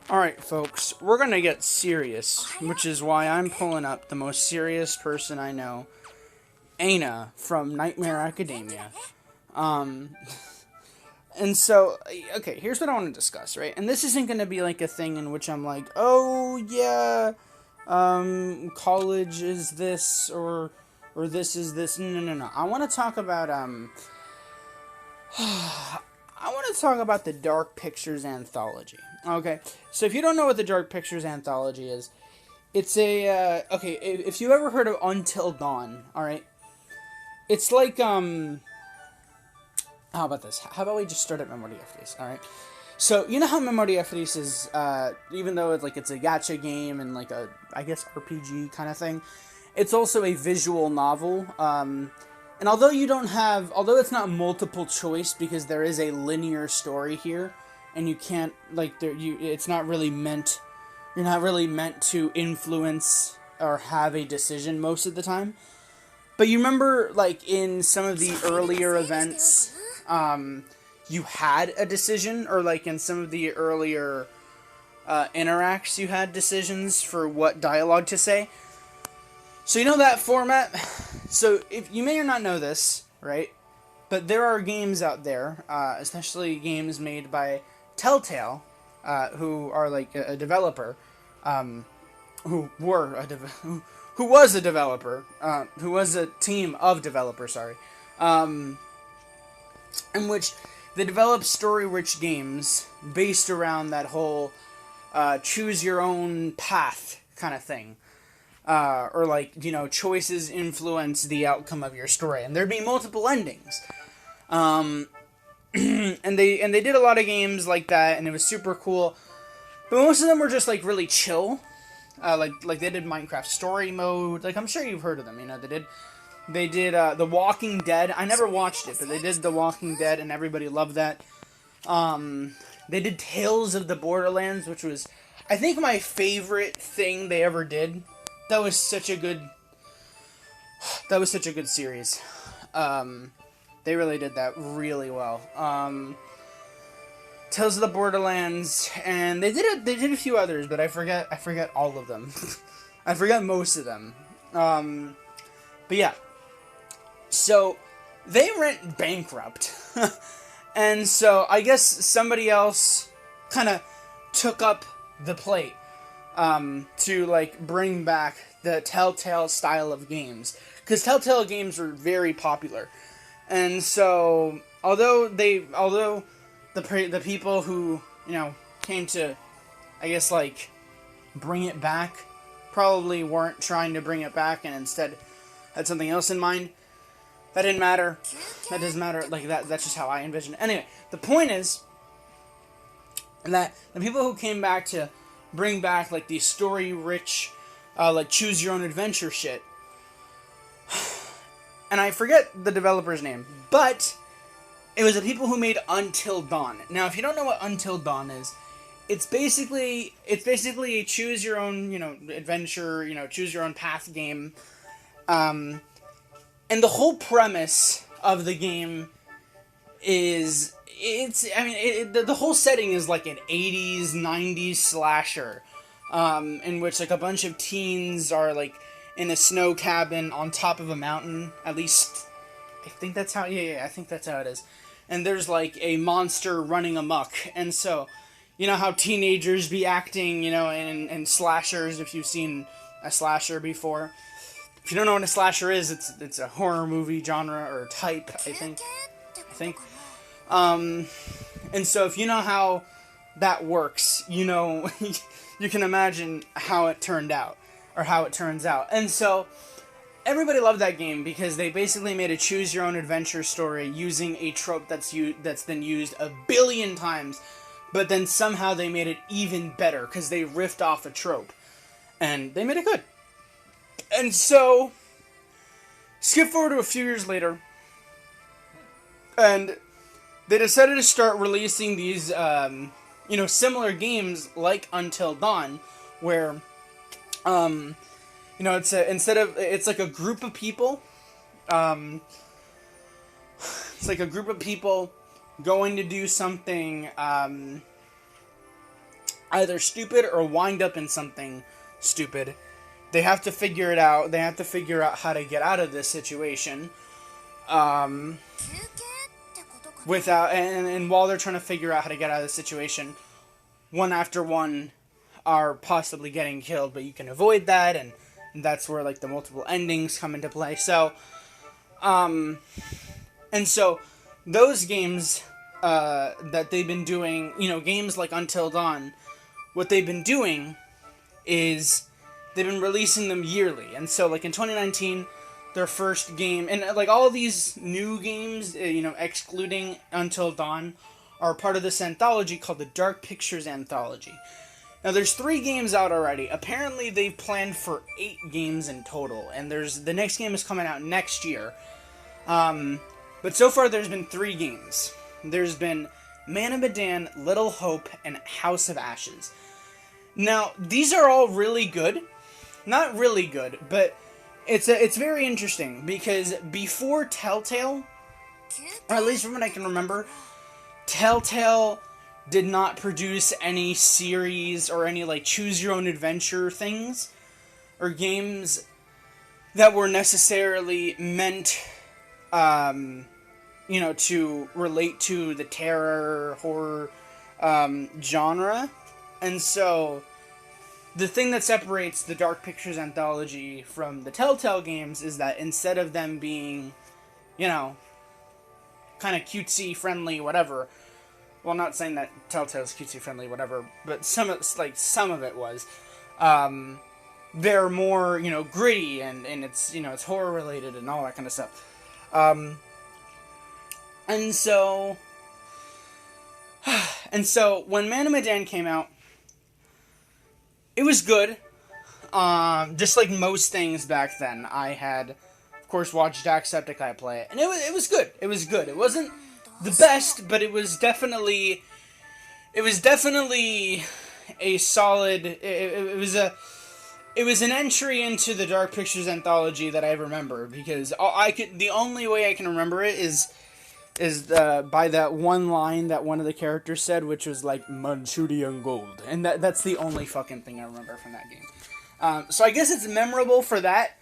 Alright, folks, we're gonna get serious, which is why I'm pulling up the most serious person I know, Aina from Nightmare Academia. Um, and so, okay, here's what I want to discuss, right? And this isn't gonna be like a thing in which I'm like, oh, yeah, college is this, or this is this. No, no, no, no. I want to talk about, I want to talk about the Dark Pictures Anthology. Okay, so if you don't know what the Dark Pictures Anthology is, it's a okay. If you ever heard of Until Dawn, all right, it's like how about this? How about we just start at Memoria Freese, all right? So you know how Memoria Freese is, even though it's a gacha game and like a I guess RPG kind of thing, it's also a visual novel. And although although it's not multiple choice because there is a linear story here, and you can't it's not really meant, you're not really meant to influence or have a decision most of the time. But you remember, like in some of the earlier events, you had a decision, or like in some of the earlier interacts, you had decisions for what dialogue to say. So you know that format? So if you may or not know this, right? But there are games out there, especially games made by Telltale, who are like a developer, who was a developer, who was a team of developers, sorry, in which they develop story-rich games based around that whole choose your own path kind of thing. Or like, choices influence the outcome of your story, and there'd be multiple endings. And they did a lot of games like that, and it was super cool. But most of them were just like really chill. Like they did Minecraft Story Mode. Like I'm sure you've heard of them. They did The Walking Dead. I never watched it, but they did The Walking Dead, and everybody loved that. They did Tales of the Borderlands, which was, I think, my favorite thing they ever did. That was such a good series. They really did that really well. Tales of the Borderlands, and they did a few others, but I forget all of them. I forgot most of them. But yeah. So they went bankrupt. And so I guess somebody else kind of took up the plate. To like bring back the Telltale style of games, because Telltale games were very popular, and so although the people who came to, I guess, like bring it back probably weren't trying to bring it back and instead had something else in mind. That didn't matter. That doesn't matter. Like that's just how I envision it. Anyway, the point is that the people who came back to bring back like the story-rich, like choose your own adventure shit. And I forget the developer's name, but it was the people who made Until Dawn. Now, if you don't know what Until Dawn is, it's basically a choose your own, adventure, choose your own path game. And the whole premise of the game is the whole setting is like an 80s, 90s slasher, in which like a bunch of teens are like in a snow cabin on top of a mountain. At least, I think that's how. Yeah, I think that's how it is. And there's like a monster running amok, and so you know how teenagers be acting, in slashers. If you've seen a slasher before, if you don't know what a slasher is, it's a horror movie genre or type. I think. And so if you know how that works, you can imagine how it turned out, or how it turns out. And so everybody loved that game because they basically made a choose your own adventure story using a trope that's been used a billion times, but then somehow they made it even better because they riffed off a trope and they made it good. And so skip forward to a few years later, and they decided to start releasing these, similar games like Until Dawn, where, it's like a group of people, it's like a group of people going to do something, either stupid or wind up in something stupid. They have to figure it out. They have to figure out how to get out of this situation. Without and while they're trying to figure out how to get out of the situation, one after one are possibly getting killed, but you can avoid that, and that's where like the multiple endings come into play. So, and so those games that they've been doing, games like Until Dawn, what they've been doing is they've been releasing them yearly. And so like in 2019, their first game, and like all these new games, excluding Until Dawn, are part of this anthology called the Dark Pictures Anthology. Now there's 3 games out already. Apparently they've planned for 8 games in total, and the next game is coming out next year. But so far there's been 3 games. There's been Man of Medan, Little Hope, and House of Ashes. Now these are all really good. Not really good, but it's very interesting, because before Telltale, or at least from what I can remember, Telltale did not produce any series or any like choose your own adventure things or games that were necessarily meant to relate to the terror horror genre. And so the thing that separates the Dark Pictures Anthology from the Telltale games is that instead of them being, kind of cutesy, friendly, whatever. Well, I'm not saying that Telltale's cutesy, friendly, whatever, but some of it was. They're more, gritty, and it's, it's horror related and all that kind of stuff. And so when Man of Medan came out, it was good. Just like most things back then, I had, of course, watched Jacksepticeye play it, and it was good. It was good. It wasn't the best, but it was definitely a solid. It was an entry into the Dark Pictures Anthology that I remember, because the only way I can remember it is by that one line that one of the characters said, which was like Manchurian Gold, and that's the only fucking thing I remember from that game. So I guess it's memorable for that,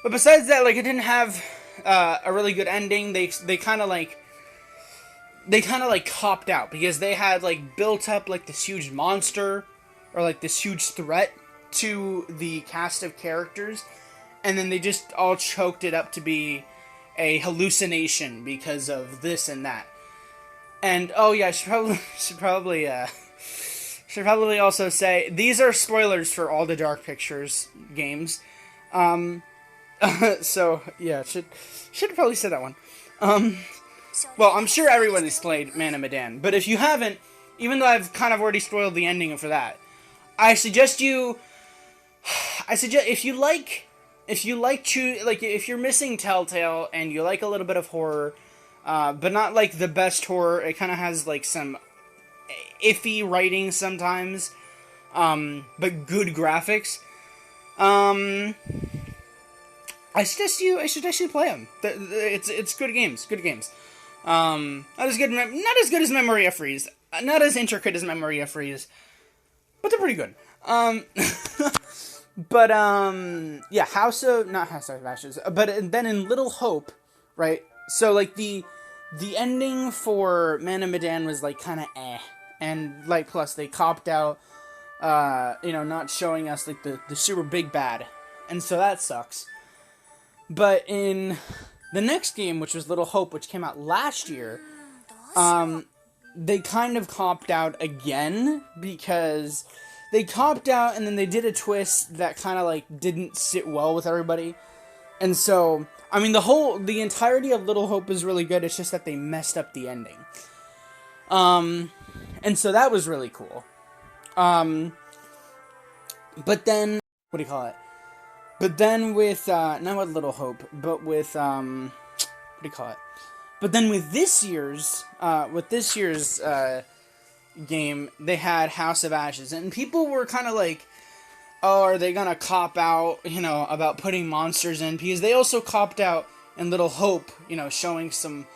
but besides that, like, it didn't have a really good ending. They kind of copped out, because they had like built up like this huge monster or like this huge threat to the cast of characters, and then they just all choked it up to be a hallucination because of this and that. And oh yeah, I should probably also say these are spoilers for all the Dark Pictures games. So yeah, should probably say that one. Well, I'm sure everybody's played Man of Medan, but if you haven't, even though I've kind of already spoiled the ending for that, if you're missing Telltale and you like a little bit of horror, but not like the best horror, it kind of has like some iffy writing sometimes, but good graphics. I suggest you play them. It's good games. Good games. Not as good as Memoria Freeze. Not as intricate as Memoria Freeze, but they're pretty good. But yeah, not House of Ashes, but then in Little Hope, right? So like the ending for Man of Medan was like kind of and like plus they copped out, not showing us like the super big bad, and so that sucks. But in the next game, which was Little Hope, which came out last year, they kind of copped out again, because they copped out and then they did a twist that kind of like didn't sit well with everybody. And so, I mean, the entirety of Little Hope is really good. It's just that they messed up the ending. And so that was really cool. But then, what do you call it? But then with, not with Little Hope, but with, what do you call it? But then with this year's game, they had House of Ashes, and people were kind of like, oh, are they gonna cop out, about putting monsters in? Because they also copped out in Little Hope, showing some,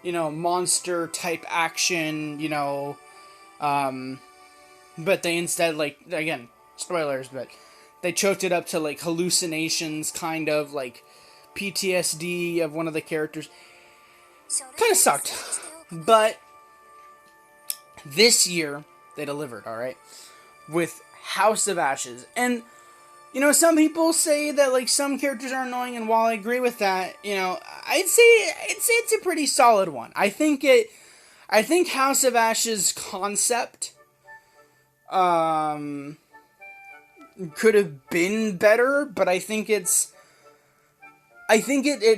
monster type action, but they instead, like, again, spoilers, but they choked it up to, like, hallucinations, kind of, like, PTSD of one of the characters. Kind of sucked. But this year, they delivered, alright? With House of Ashes. And, you know, some people say that, like, some characters are annoying, and while I agree with that, you know, I'd say it's a pretty solid one. I think House of Ashes concept could have been better, but I think it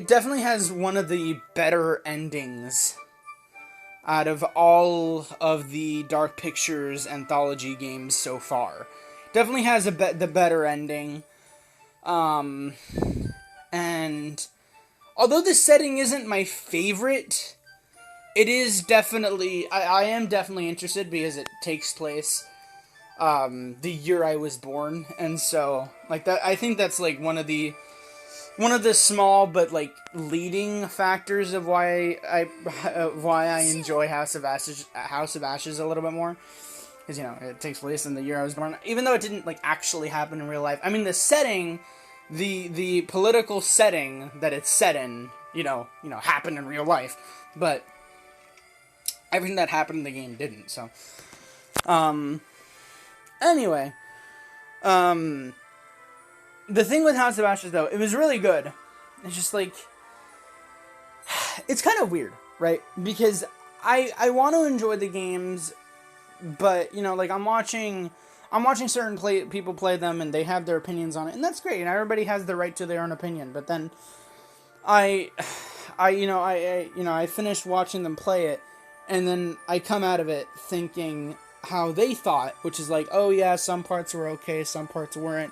definitely has one of the better endings out of all of the Dark Pictures anthology games so far. Definitely has the better ending. And although the setting isn't my favorite, it is definitely, I am definitely interested because it takes place the year I was born, and so, like, that, I think that's, like, one of the small but, like, leading factors of why I enjoy House of Ashes a little bit more, because, you know, it takes place in the year I was born, even though it didn't, like, actually happen in real life. I mean, the setting, the political setting that it's set in, you know, happened in real life, but everything that happened in the game didn't, so, anyway, the thing with House of Ashes, though, it was really good. It's just, like, it's kind of weird, right? Because I want to enjoy the games, but, you know, like, I'm watching certain people play them, and they have their opinions on it, and that's great, and everybody has the right to their own opinion, but then I finished watching them play it, and then I come out of it thinking how they thought, which is like, oh yeah, some parts were okay, some parts weren't.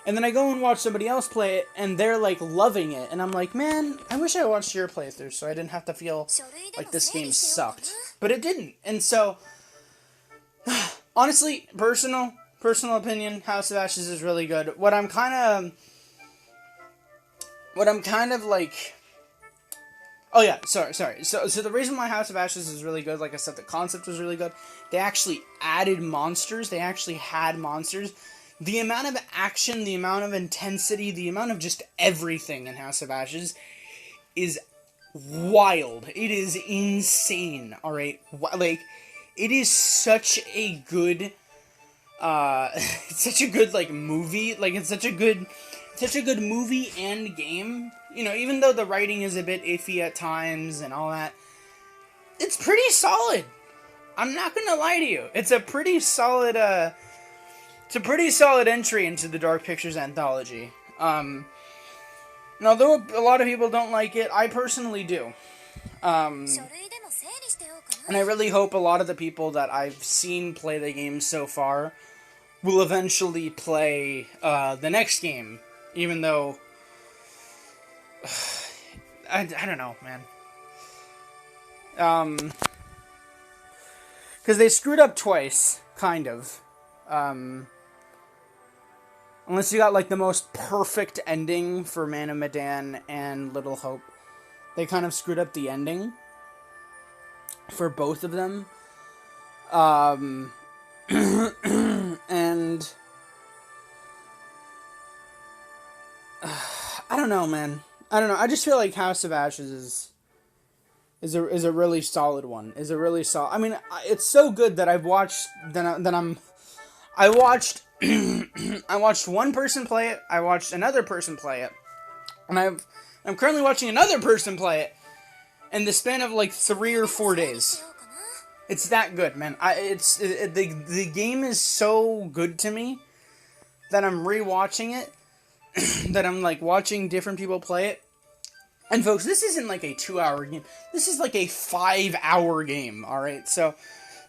And then I go and watch somebody else play it, and they're, like, loving it. And I'm like, man, I wish I watched your playthrough so I didn't have to feel like this game sucked. But it didn't. And so, honestly, personal opinion, House of Ashes is really good. What I'm kind of, like... Oh, yeah, sorry. So the reason why House of Ashes is really good, like I said, the concept was really good. They actually added monsters. They actually had monsters. The amount of action, the amount of intensity, the amount of just everything in House of Ashes is wild. It is insane, alright? Like, it is such a good, like, movie. Like, it's such a good movie and game. You know, even though the writing is a bit iffy at times and all that, it's pretty solid. I'm not gonna lie to you. It's a pretty solid, entry into the Dark Pictures anthology. And although a lot of people don't like it, I personally do. And I really hope a lot of the people that I've seen play the game so far will eventually play the next game, even though I don't know, man. Because they screwed up twice, kind of. Unless you got, like, the most perfect ending for Man of Medan and Little Hope. They kind of screwed up the ending for both of them. And I don't know, man. I don't know. I just feel like House of Ashes is a really solid one. I mean, it's so good that I've watched. I watched one person play it. I watched another person play it, and I'm currently watching another person play it in the span of like 3 or 4 days. It's that good, man. The game is so good to me that I'm rewatching it. That I'm, like, watching different people play it. And folks, this isn't like a 2-hour game. This is like a 5-hour game, alright? So,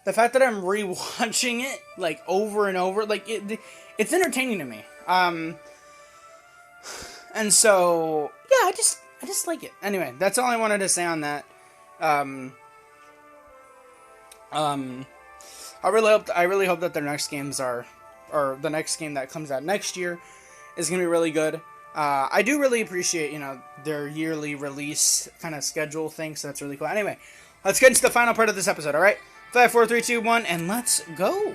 the fact that I'm rewatching it, like, over and over, like, it's entertaining to me. And so, yeah, I just like it. Anyway, that's all I wanted to say on that. I really hope that their next games or the next game that comes out next year is going to be really good. I do really appreciate, their yearly release kind of schedule thing, so that's really cool. Anyway, let's get into the final part of this episode, alright? 5, 4, 3, 2, 1, and let's go!